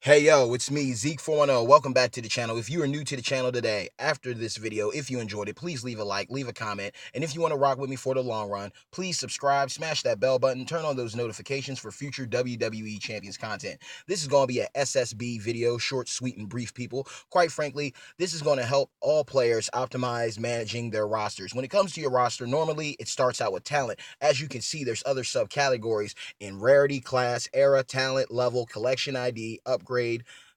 Hey yo, it's me, Zeke410. Welcome back to the channel. If you are new to the channel today, after this video, if you enjoyed it, please leave a like, leave a comment, and if you want to rock with me for the long run, please subscribe, smash that bell button, turn on those notifications for future WWE Champions content. This is going to be a SSB video, short, sweet, and brief, people. Quite frankly, this is going to help all players optimize managing their rosters. When it comes to your roster, normally it starts out with talent. As you can see, there's other subcategories in rarity, class, era, talent, level, collection ID, upgrade,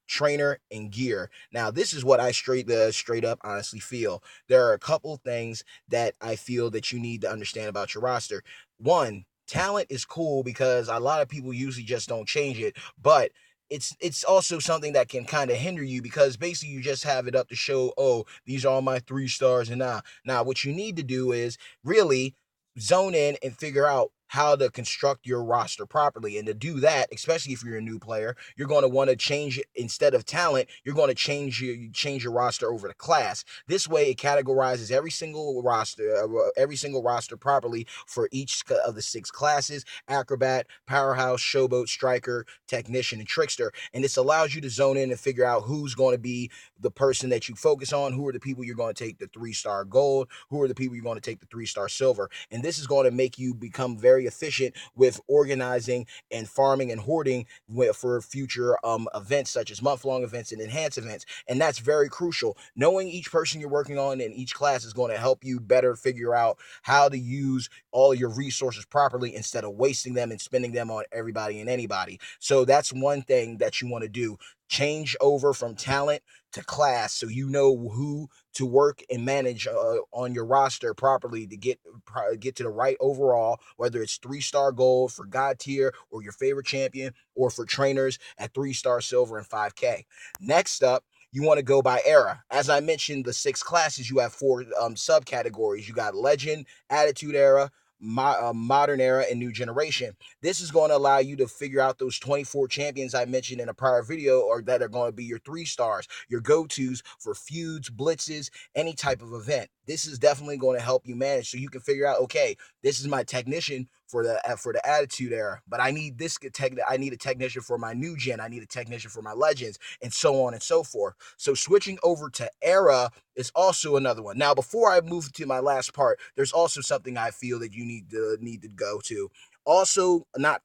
trainer, and gear. Now, this is what I straight up honestly feel. There are a couple things that I feel that you need to understand about your roster. One, talent is cool because a lot of people usually just don't change it, but it's also something that can kind of hinder you because basically you just have it up to show, oh, these are all my 3 stars, and now what you need to do is really zone in and figure out how to construct your roster properly. And to do that, especially if you're a new player, you're going to want to change it. Instead of talent, you're going to change your roster over to class. This way it categorizes every single roster properly for each of the 6 classes: acrobat, powerhouse, showboat, striker, technician, and trickster. And this allows you to zone in and figure out who's going to be the person that you focus on, who are the people you're going to take the 3-star gold, who are the people you're going to take the 3-star silver. And this is going to make you become very efficient with organizing and farming and hoarding for future events such as month-long events and enhanced events. And that's very crucial. Knowing each person you're working on in each class is going to help you better figure out how to use all your resources properly instead of wasting them and spending them on everybody and anybody. So that's one thing that you want to do. Change over from talent to class so you know who to work and manage on your roster properly to get to the right overall, whether it's 3-star gold for God tier or your favorite champion, or for trainers at 3-star silver and 5K. Next up, you want to go by era. As I mentioned, the 6 classes, you have 4 subcategories. You got legend, attitude era, modern era, and new generation. This is going to allow you to figure out those 24 champions I mentioned in a prior video, or that are going to be your 3 stars, your go-tos for feuds, blitzes, any type of event. This is definitely going to help you manage, so you can figure out, okay, this is my technician for the attitude era, but I need a technician for my new gen. I need a technician for my legends, and so on and so forth. So switching over to era is also another one. Now, before I move to my last part, there's also something I feel that you need to go to. Also, not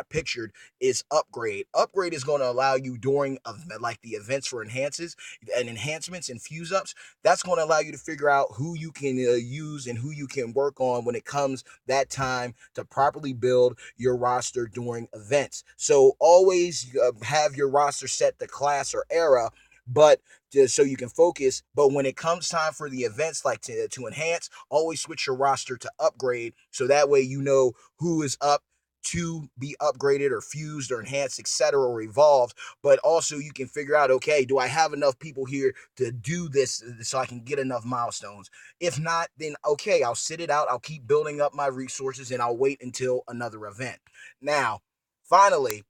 pictured is upgrade. Upgrade is going to allow you during like the events for enhancements and fuse ups. That's going to allow you to figure out who you can use and who you can work on when it comes that time to properly build your roster during events. So always have your roster set to class or era, but just so you can focus. But when it comes time for the events, like to enhance, always switch your roster to upgrade, so that way you know who is up to be upgraded or fused or enhanced, etc., or evolved. But also you can figure out, okay, do I have enough people here to do this so I can get enough milestones? If not, then okay, I'll sit it out. I'll keep building up my resources and I'll wait until another event. Now, finally,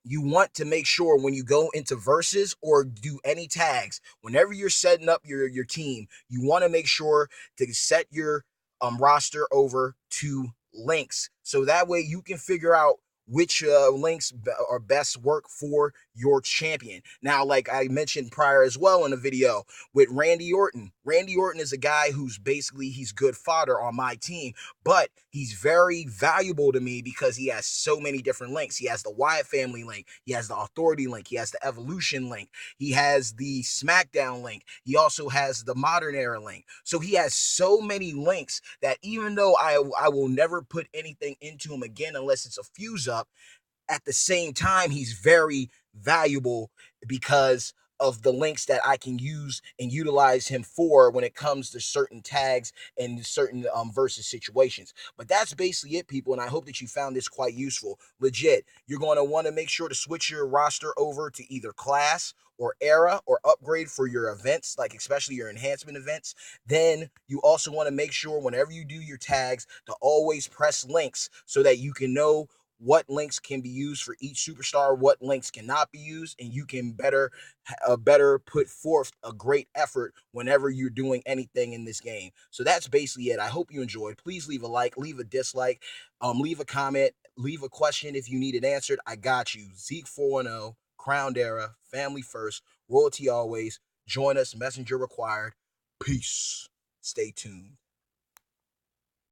you want to make sure when you go into verses or do any tags, whenever you're setting up your team, you want to make sure to set your roster over to links, so that way you can figure out which links are best work for your champion. Now, like I mentioned prior as well in a video with Randy Orton. Randy Orton is a guy who's basically, he's good fodder on my team, but he's very valuable to me because he has so many different links. He has the Wyatt family link, he has the Authority link, he has the Evolution link, he has the SmackDown link, he also has the Modern Era link. So he has so many links that even though I will never put anything into him again unless it's a fuse up, at the same time, he's very valuable because of the links that I can use and utilize him for when it comes to certain tags and certain versus situations. But that's basically it, people, and I hope that you found this quite useful. Legit, you're going to want to make sure to switch your roster over to either class or era or upgrade for your events, like especially your enhancement events. Then you also want to make sure whenever you do your tags to always press links so that you can know what links can be used for each superstar, what links cannot be used, and you can better put forth a great effort whenever you're doing anything in this game. So that's basically it. I hope you enjoyed. Please leave a like, leave a dislike, leave a comment, leave a question if you need it answered. I got you. Zeke410. Crowned Era, family first, royalty always. Join us, messenger required. Peace. Stay tuned.